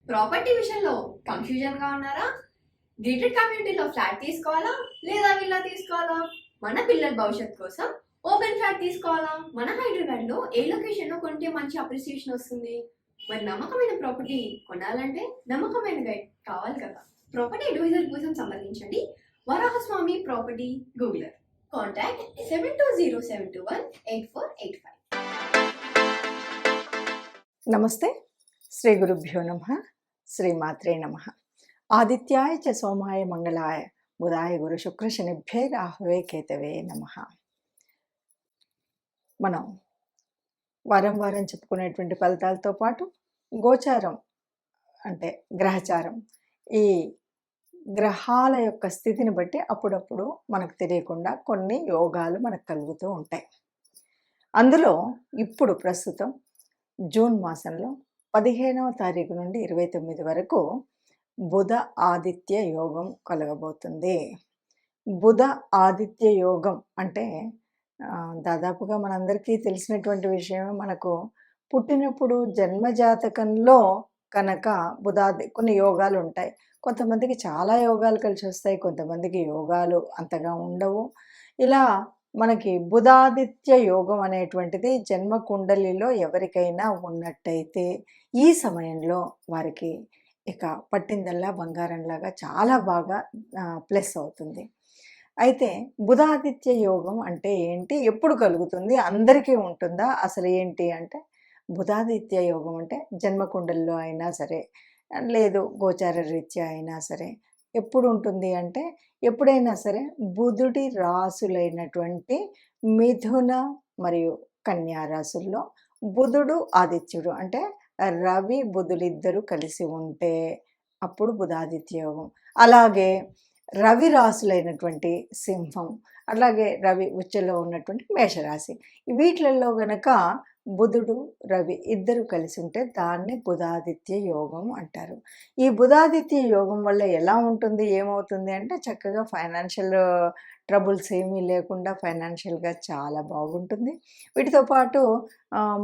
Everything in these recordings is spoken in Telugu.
ప్రాపర్టీ విషయంలో కన్ఫ్యూజన్గా ఉన్నారా? గేటెడ్ కమ్యూనిటీలో ఫ్లాట్ తీసుకోవాలా లేదా విల్లా తీసుకోవాలా? మన పిల్లల భవిష్యత్ కోసం ఓపెన్ ఫ్లాట్ తీసుకోవాలా? మన హైదరాబాద్లో ఏ లొకేషన్లో కొంటే మంచి అప్రిసియేషన్ వస్తుంది? మరి నమ్మకమైన ప్రాపర్టీ కొనాలంటే నమ్మకమైన గైడ్ కావాలి కదా. ప్రాపర్టీ అడ్వైజర్ కోసం సంప్రదించండి వరాహస్వామి ప్రాపర్టీ గూగులర్. కాంటాక్ట్ 7207218485. నమస్తే. శ్రీ గురుభ్యో నమః. శ్రీమాత్రే నమః. ఆదిత్యాయ చ సోమాయ మంగళాయ బుధాయ గురు శుక్ర శనిభ్యే రాహవే కేతవే నమః. మనం వారం వారం చెప్పుకునేటువంటి ఫలితాలతో పాటు గోచారం అంటే గ్రహచారం, ఈ గ్రహాల యొక్క స్థితిని బట్టి అప్పుడప్పుడు మనకు తెలియకుండా కొన్ని యోగాలు మనకు కలుగుతూ ఉంటాయి. అందులో ఇప్పుడు ప్రస్తుతం జూన్ మాసంలో 15వ తారీఖు నుండి 29 వరకు బుధ ఆదిత్య యోగం కలగబోతుంది. బుధ ఆదిత్య యోగం అంటే దాదాపుగా మనందరికీ తెలిసినటువంటి విషయమే. మనకు పుట్టినప్పుడు జన్మజాతకంలో కనుక కొన్ని యోగాలు ఉంటాయి. కొంతమందికి చాలా యోగాలు కలిసి వస్తాయి, కొంతమందికి యోగాలు అంతగా ఉండవు. ఇలా మనకి బుధాదిత్య యోగం అనేటువంటిది జన్మ కుండలిలో ఎవరికైనా ఉన్నట్టయితే ఈ సమయంలో వారికి ఇక పట్టిందల్లా బంగారంలాగా చాలా బాగా ప్లస్ అవుతుంది. అయితే బుధాదిత్య యోగం అంటే ఏంటి, ఎప్పుడు కలుగుతుంది, అందరికీ ఉంటుందా, అసలు ఏంటి అంటే, బుధాదిత్య యోగం అంటే జన్మకుండల్లో అయినా సరే, లేదు గోచార రీత్యా అయినా సరే ఎప్పుడు ఉంటుంది అంటే, ఎప్పుడైనా సరే బుధుడి రాసులైనటువంటి మిథున మరియు కన్యా రాసుల్లో బుధుడు ఆదిత్యుడు అంటే రవి బుధులిద్దరూ కలిసి ఉంటే అప్పుడు బుధాదిత్య యోగం. అలాగే రవి రాసులైనటువంటి సింహం, అలాగే రవి ఉచ్చలో ఉన్నటువంటి మేషరాశి, వీటిలలో గనక బుధుడు రవి ఇద్దరు కలిసి ఉంటే దాన్ని బుధాదిత్య యోగం అంటారు. ఈ బుధాదిత్య యోగం వల్ల ఎలా ఉంటుంది, ఏమవుతుంది అంటే, చక్కగా ఫైనాన్షియల్ ట్రబుల్స్ ఏమీ లేకుండా ఫైనాన్షియల్గా చాలా బాగుంటుంది. వీటితో పాటు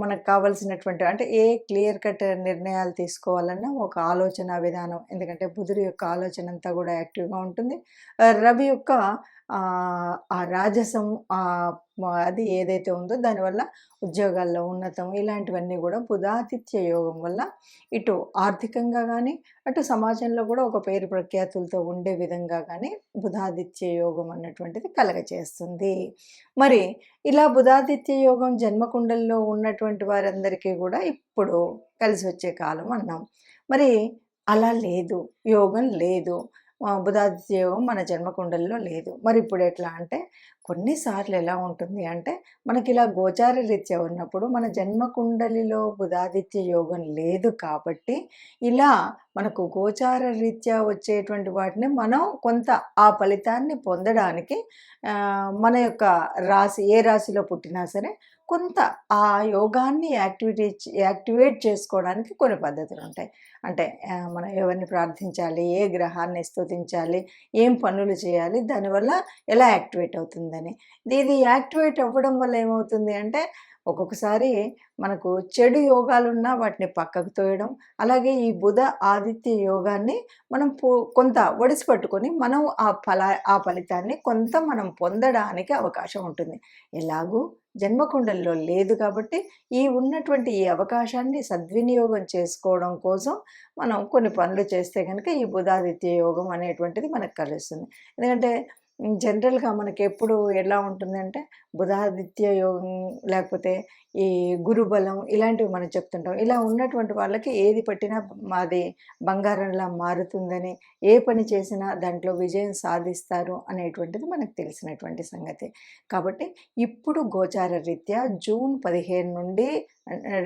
మనకు కావాల్సినటువంటి అంటే ఏ క్లియర్ కట్ నిర్ణయాలు తీసుకోవాలన్నా ఒక ఆలోచన విధానం, ఎందుకంటే బుధుడి యొక్క ఆలోచన అంతా కూడా యాక్టివ్గా ఉంటుంది. రవి యొక్క ఆ రాజసం అది ఏదైతే ఉందో దానివల్ల ఉద్యోగాల్లో ఉన్నతం, ఇలాంటివన్నీ కూడా బుధాదిత్య యోగం వల్ల ఇటు ఆర్థికంగా కానీ అటు సమాజంలో కూడా ఒక పేరు ప్రఖ్యాతులతో ఉండే విధంగా కానీ బుధాదిత్య యోగం అన్నటువంటిది కలగచేస్తుంది. మరి ఇలా బుధాదిత్య యోగం జన్మకుండల్లో ఉన్నటువంటి వారందరికీ కూడా ఇప్పుడు కలిసి వచ్చే కాలం అన్నాం. మరి అలా లేదు, యోగం లేదు, బుధాదిత్య యోగం మన జన్మకుండల్లో లేదు. మరి ఇప్పుడు ఎట్లా అంటే, కొన్నిసార్లు ఎలా ఉంటుంది అంటే, మనకి ఇలా గోచార రీత్యా ఉన్నప్పుడు మన జన్మకుండలిలో బుధాదిత్య యోగం లేదు కాబట్టి ఇలా మనకు గోచార రీత్యా వచ్చేటువంటి వాటిని మనం కొంత ఆ ఫలితాన్ని పొందడానికి మన యొక్క రాశి ఏ రాశిలో పుట్టినా సరే కొంత ఆ యోగాన్ని యాక్టివేట్ చేసుకోవడానికి కొన్ని పద్ధతులు ఉంటాయి. అంటే మనం ఎవరిని ప్రార్థించాలి, ఏ గ్రహాన్ని స్తుతించాలి, ఏం పనులు చేయాలి, దానివల్ల ఎలా యాక్టివేట్ అవుతుందని. ఇది యాక్టివేట్ అవ్వడం వల్ల ఏమవుతుంది అంటే, ఒక్కొక్కసారి మనకు చెడు యోగాలున్నా వాటిని పక్కకు తోయడం, అలాగే ఈ బుధ ఆదిత్య యోగాన్ని మనం కొంత ఒడిసి పట్టుకొని మనం ఆ ఫలితాన్ని కొంత మనం పొందడానికి అవకాశం ఉంటుంది. ఎలాగూ జన్మకుండల్లో లేదు కాబట్టి ఈ ఉన్నటువంటి ఈ అవకాశాన్ని సద్వినియోగం చేసుకోవడం కోసం మనం కొన్ని పనులు చేస్తే కనుక ఈ బుధాదిత్య యోగం అనేటువంటిది మనకు కలుస్తుంది. ఎందుకంటే జనరల్గా మనకి ఎప్పుడు ఎలా ఉంటుందంటే, బుధాదిత్య యోగం లేకపోతే ఈ గురుబలం ఇలాంటివి మనం చెప్తుంటాం. ఇలా ఉన్నటువంటి వాళ్ళకి ఏది పట్టినా మాది బంగారంలా మారుతుందని, ఏ పని చేసినా దాంట్లో విజయం సాధిస్తారు అనేటువంటిది మనకు తెలిసినటువంటి సంగతి. కాబట్టి ఇప్పుడు గోచార రీత్యా జూన్ 15 నుండి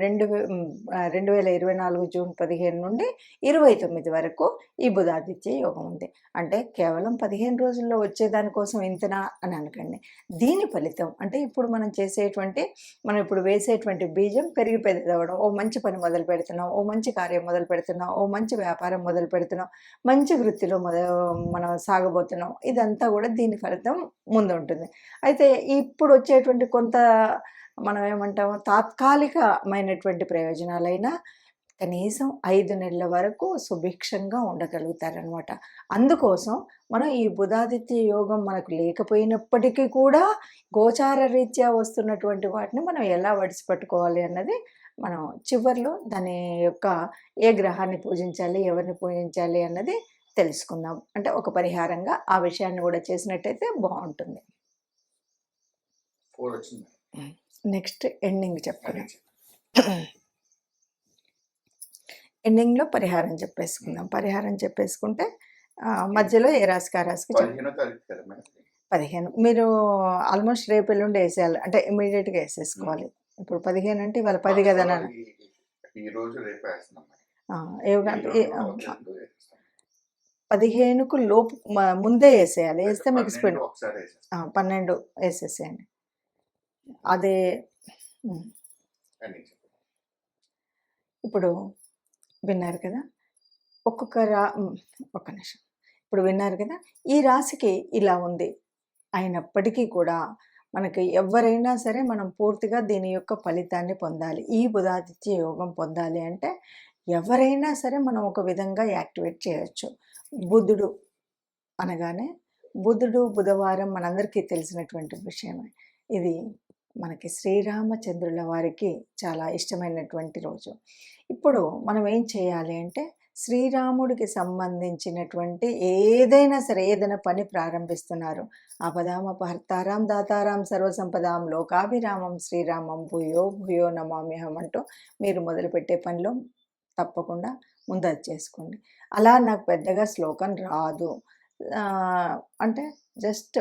2024 జూన్ 15 నుండి 29 వరకు ఈ బుధాదిత్య యోగం ఉంది. అంటే కేవలం 15 రోజుల్లో వచ్చేదానికోసం ఇంతనా అని అనకండి. దీని ఫలితం అంటే ఇప్పుడు మనం ఇప్పుడు వేసేటువంటి బీజం పెరిగి పెద్దదవ్వడం, ఓ మంచి పని మొదలు పెడుతున్నాం, ఓ మంచి కార్యం మొదలు పెడుతున్నాం, ఓ మంచి వ్యాపారం మొదలు పెడుతున్నాం, మంచి వృత్తిలో మనం సాగబోతున్నాం. ఇదంతా కూడా దీని ఫలితం ముందు ఉంటుంది. అయితే ఇప్పుడు వచ్చేటువంటి కొంత మనం ఏమంటాము తాత్కాలికమైనటువంటి ప్రయోజనాలైనా కనీసం 5 నెలల వరకు సుభిక్షంగా ఉండగలుగుతారనమాట. అందుకోసం మనం ఈ బుధాదిత్య యోగం మనకు లేకపోయినప్పటికీ కూడా గోచార రీత్యా వస్తున్నటువంటి వాటిని మనం ఎలా వడిసిపట్టుకోవాలి అన్నది మనం చివర్లో దాని యొక్క ఏ గ్రహాన్ని పూజించాలి, ఎవరిని పూజించాలి అన్నది తెలుసుకుందాం. అంటే ఒక పరిహారంగా ఆ విషయాన్ని కూడా చేసినట్టయితే బాగుంటుంది. 4 వచ్చింది. నెక్స్ట్ ఎండింగ్ చెప్పుకుందాం. ఎండింగ్లో పరిహారం చెప్పేసుకుందాం. పరిహారం చెప్పేసుకుంటే మధ్యలో ఏ రాశికి ఆ రాశికి 15వ తారీఖు కదా మేడం? 15 మీరు ఆల్మోస్ట్ రేపు ఎల్లుండి వేసేయాలి, అంటే ఇమీడియట్గా వేసేసుకోవాలి. ఇప్పుడు 15 అంటే ఇవాళ 10 కదా నాన్న. ఈ రోజు రేపు వేస్తున్నాం మేడం. యోగా ఈ రోజు రెండు వేస్తాం. 15కు లోపు ముందే వేసేయాలి. వేస్తే మీకు 12 స్పీడ్ ఒకసారి వేసేస్తాం. 12 వేసేసేయండి. అదే అని చెప్పండి. ఇప్పుడు విన్నారు కదా, ఒక్కొక్క ఒక్క నిమిషం. ఇప్పుడు విన్నారు కదా, ఈ రాశికి ఇలా ఉంది. అయినప్పటికీ కూడా మనకి ఎవరైనా సరే మనం పూర్తిగా దీని యొక్క ఫలితాన్ని పొందాలి. ఈ బుధాదిత్య యోగం పొందాలి అంటే ఎవరైనా సరే మనం ఒక విధంగా యాక్టివేట్ చేయొచ్చు. బుధుడు అనగానే బుధవారం మనందరికీ తెలిసినటువంటి విషయమే. ఇది మనకి శ్రీరామచంద్రుల వారికి చాలా ఇష్టమైనటువంటి రోజు. ఇప్పుడు మనం ఏం చేయాలి అంటే శ్రీరాముడికి సంబంధించినటువంటి ఏదైనా సరే, ఏదైనా పని ప్రారంభిస్తున్నారు, ఆపదామపహర్తారాం దాతారాం సర్వసంపదాం లోకాభిరామం శ్రీరామం భూయో భూయో నమామ్యహం అంటూ మీరు మొదలుపెట్టే పనిలో తప్పకుండా ముందది చేసుకోండి. అలా నాకు పెద్దగా శ్లోకం రాదు అంటే జస్ట్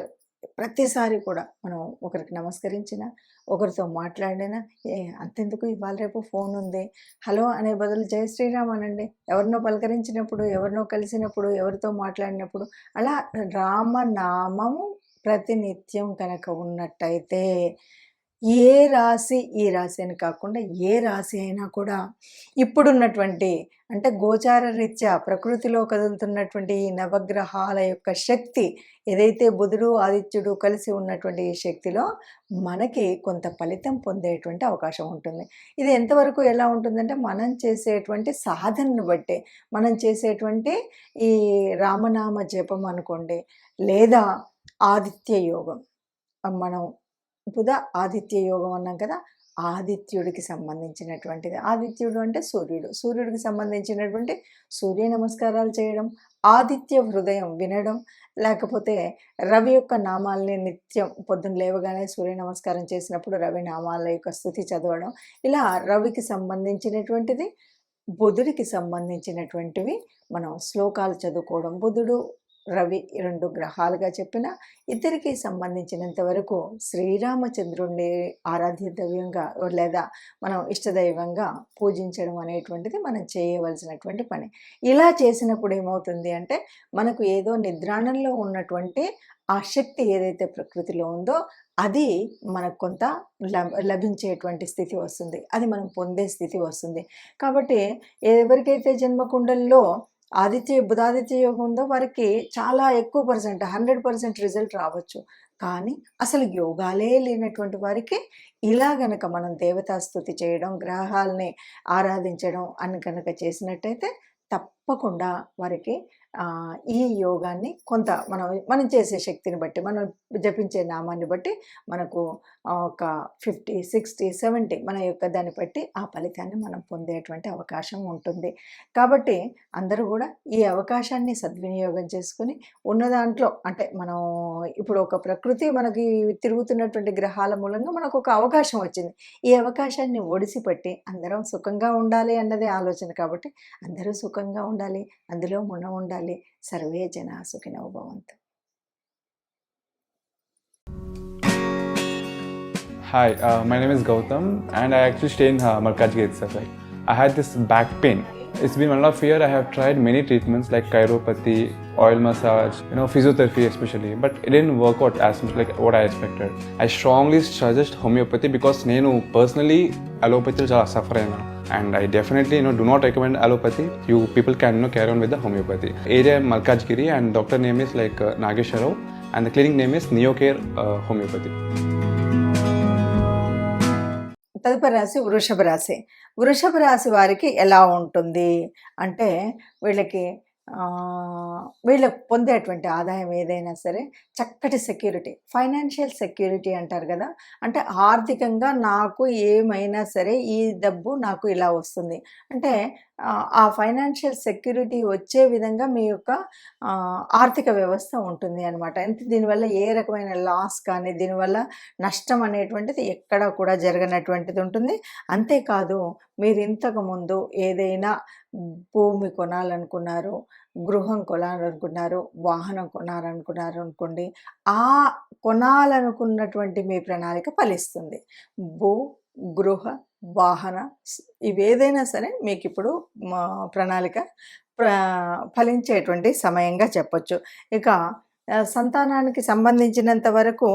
ప్రతిసారి కూడా మనం ఒకరికి నమస్కరించిన, ఒకరితో మాట్లాడినా అంతెందుకు ఇవాళ రేపు ఫోన్ ఉంది, హలో అనే బదులు జై శ్రీరామ్ అనండి. ఎవరినో పలకరించినప్పుడు, ఎవరినో కలిసినప్పుడు, ఎవరితో మాట్లాడినప్పుడు అలా రామనామము ప్రతినిత్యం కనుక ఉన్నట్టయితే ఏ రాశి, ఈ రాశి అని కాకుండా ఏ రాశి అయినా కూడా ఇప్పుడున్నటువంటి అంటే గోచార రీత్యా ప్రకృతిలో కదులుతున్నటువంటి ఈ నవగ్రహాల యొక్క శక్తి ఏదైతే బుధుడు ఆదిత్యుడు కలిసి ఉన్నటువంటి ఈ శక్తిలో మనకి కొంత ఫలితం పొందేటువంటి అవకాశం ఉంటుంది. ఇది ఎంతవరకు ఎలా ఉంటుందంటే మనం చేసేటువంటి సాధనను బట్టి, మనం చేసేటువంటి ఈ రామనామ జపం అనుకోండి, లేదా ఆదిత్య యోగం. మనం బుధ ఆదిత్య యోగం అన్నాం కదా, ఆదిత్యుడికి సంబంధించినటువంటిది. ఆదిత్యుడు అంటే సూర్యుడు, సూర్యుడికి సంబంధించినటువంటి సూర్య నమస్కారాలు చేయడం, ఆదిత్య హృదయం వినడం, లేకపోతే రవి యొక్క నామాల్ని నిత్యం పొద్దున్న లేవగానే సూర్య నమస్కారం చేసినప్పుడు రవి నామాల యొక్క స్తుతి చదవడం, ఇలా రవికి సంబంధించినటువంటిది, బుధుడికి సంబంధించినటువంటివి మనం శ్లోకాలు చదువుకోవడం. బుధుడు రవి 2 గ్రహాలుగా చెప్పిన ఇద్దరికి సంబంధించినంత వరకు శ్రీరామచంద్రుడిని ఆరాధ్య దైవంగా లేదా మనం ఇష్టదైవంగా పూజించడం అనేటువంటిది మనం చేయవలసినటువంటి పని. ఇలా చేసినప్పుడు ఏమవుతుంది అంటే మనకు ఏదో నిద్రాణంలో ఉన్నటువంటి ఆ శక్తి ఏదైతే ప్రకృతిలో ఉందో అది మనకు కొంత లభించేటువంటి స్థితి వస్తుంది, అది మనం పొందే స్థితి వస్తుంది. కాబట్టి ఎవరికైతే జన్మకుండల్లో బుధాదిత్య యోగం ఉందో వారికి చాలా ఎక్కువ పర్సెంట్ 100% రిజల్ట్ రావచ్చు. కానీ అసలు యోగాలే లేనటువంటి వారికి ఇలా గనక మనం దేవతాస్తుతి చేయడం, గ్రహాలని ఆరాధించడం అని కనుక చేసినట్టయితే తప్పకుండా వారికి ఈ యోగాన్ని కొంత మనం చేసే శక్తిని బట్టి, మనం జపించే నామాన్ని బట్టి మనకు ఒక 50, 60, 70 మన యొక్క దాన్ని బట్టి ఆ ఫలితాన్ని మనం పొందేటువంటి అవకాశం ఉంటుంది. కాబట్టి అందరూ కూడా ఈ అవకాశాన్ని సద్వినియోగం చేసుకుని ఉన్న దాంట్లో అంటే మనం ఇప్పుడు ఒక ప్రకృతి మనకి తిరుగుతున్నటువంటి గ్రహాల మూలంగా మనకు ఒక అవకాశం వచ్చింది. ఈ అవకాశాన్ని ఒడిసిపట్టి అందరం సుఖంగా ఉండాలి అన్నదే ఆలోచన. కాబట్టి అందరూ సుఖంగా ఉండాలి, అందులో మనం ఉండాలి. సర్వే జనా సుఖినో భవంతు. Hi, my name is Gautam and I actually stay in Malkajgiri itself. Like, I had this back pain. It's been 1.5 years. I have tried many treatments like chiropathy, oil massage, physiotherapy especially, but it didn't work out as much like what I expected. I strongly suggest homeopathy because nenu personally allopathy chala suffer ayina, and I definitely do not recommend allopathy. You people can carry on with the homeopathy. Area Malkajgiri and doctor name is like Nageshwar Rao and the clinic name is Neocare Homeopathy. తదుపరి రాశి వృషభ రాశి. వృషభ రాశి వారికి ఎలా ఉంటుంది అంటే వీళ్ళకి వీళ్ళకి పొందేటువంటి ఆదాయం ఏదైనా సరే చక్కటి సెక్యూరిటీ, ఫైనాన్షియల్ సెక్యూరిటీ అంటారు కదా, అంటే ఆర్థికంగా నాకు ఏమైనా సరే ఈ డబ్బు నాకు ఇలా వస్తుంది అంటే ఆ ఫైనాన్షియల్ సెక్యూరిటీ వచ్చే విధంగా మీ యొక్క ఆర్థిక వ్యవస్థ ఉంటుంది అనమాట. అంటే దీనివల్ల ఏ రకమైన లాస్ కానీ దీనివల్ల నష్టం అనేటువంటిది ఎక్కడా కూడా జరగనటువంటిది ఉంటుంది. అంతేకాదు మీరు ఇంతకుముందు ఏదైనా భూమి కొనాలనుకున్నారు, గృహం కొనాలనుకున్నారు, వాహనం కొనాలనుకున్నారు అనుకోండి, ఆ కొనాలనుకున్నటువంటి మీ ప్రణాళిక ఫలిస్తుంది. భూ, గృహ, వాహన ఇవేదైనా సరే మీకు ఇప్పుడు ప్రణాళిక ఫలించేటువంటి సమయంగా చెప్పొచ్చు. ఇక సంతానానికి సంబంధించినంత వరకు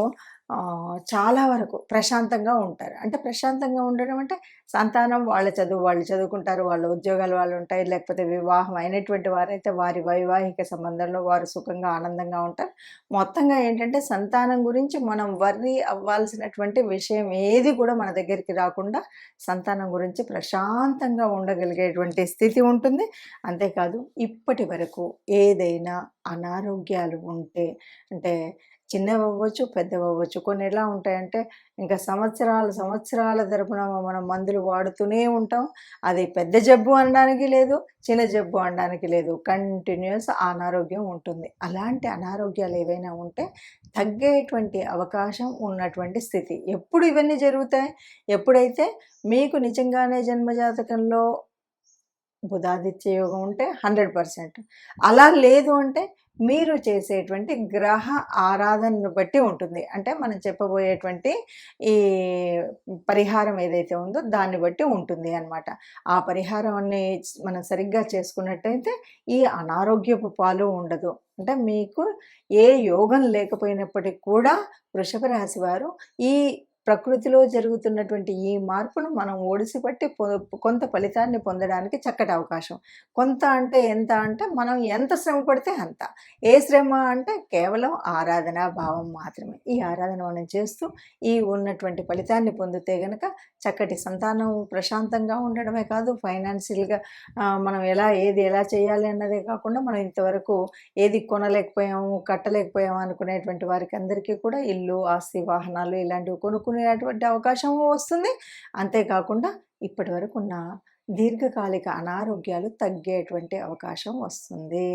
చాలా వరకు ప్రశాంతంగా ఉంటారు. అంటే ప్రశాంతంగా ఉండడం అంటే సంతానం వాళ్ళ చదువు వాళ్ళు చదువుకుంటారు, వాళ్ళ ఉద్యోగాలు వాళ్ళు ఉంటాయి, లేకపోతే వివాహం అయినటువంటి వారైతే వారి వైవాహిక సంబంధంలో వారు సుఖంగా ఆనందంగా ఉంటారు. మొత్తంగా ఏంటంటే సంతానం గురించి మనం వర్రీ అవ్వాల్సినటువంటి విషయం ఏది కూడా మన దగ్గరికి రాకుండా సంతానం గురించి ప్రశాంతంగా ఉండగలిగేటువంటి స్థితి ఉంటుంది. అంతేకాదు ఇప్పటి వరకు ఏదైనా అనారోగ్యాలు ఉంటే అంటే చిన్నవి అవ్వచ్చు, పెద్దవి అవ్వచ్చు, కొన్ని ఎలా ఉంటాయంటే ఇంకా సంవత్సరాల తరపున మనం మందులు వాడుతూనే ఉంటాం. అది పెద్ద జబ్బు అనడానికి లేదు, చిన్న జబ్బు అనడానికి లేదు, కంటిన్యూస్ అనారోగ్యం ఉంటుంది. అలాంటి అనారోగ్యాలు ఏవైనా ఉంటే తగ్గేటువంటి అవకాశం ఉన్నటువంటి స్థితి. ఎప్పుడు ఇవన్నీ జరుగుతాయి? ఎప్పుడైతే మీకు నిజంగానే జన్మజాతకంలో బుధాదిత్య యోగం ఉంటే 100%. అలా లేదు అంటే మీరు చేసేటువంటి గ్రహ ఆరాధనను బట్టి ఉంటుంది. అంటే మనం చెప్పబోయేటువంటి ఈ పరిహారం ఏదైతే ఉందో దాన్ని బట్టి ఉంటుంది అన్నమాట. ఆ పరిహారాన్ని మనం సరిగ్గా చేసుకున్నట్టయితే ఈ అనారోగ్యపు పాలు ఉండదు. అంటే మీకు ఏ యోగం లేకపోయినప్పటికీ కూడా వృషభ రాశి వారు ఈ ప్రకృతిలో జరుగుతున్నటువంటి ఈ మార్పును మనం ఒడిసిపట్టి కొంత ఫలితాన్ని పొందడానికి చక్కటి అవకాశం. కొంత అంటే ఎంత అంటే మనం ఎంత శ్రమ పడితే అంత. ఏ శ్రమ అంటే కేవలం ఆరాధనా భావం మాత్రమే. ఈ ఆరాధన మనం చేస్తూ ఈ ఉన్నటువంటి ఫలితాన్ని పొందితే గనక చక్కటి సంతానం ప్రశాంతంగా ఉండడమే కాదు, ఫైనాన్షియల్గా మనం ఏది ఎలా చేయాలి అన్నదే కాకుండా మనం ఇంతవరకు ఏది కొనలేకపోయాము, కట్టలేకపోయాము అనుకునేటువంటి వారికి అందరికీ కూడా ఇల్లు, ఆస్తి, వాహనాలు ఇలాంటివి కొనుక్కునేటువంటి అవకాశం వస్తుంది. అంతేకాకుండా ఇప్పటి వరకు ఉన్న దీర్ఘకాలిక అనారోగ్యాలు తగ్గేటువంటి అవకాశం వస్తుంది.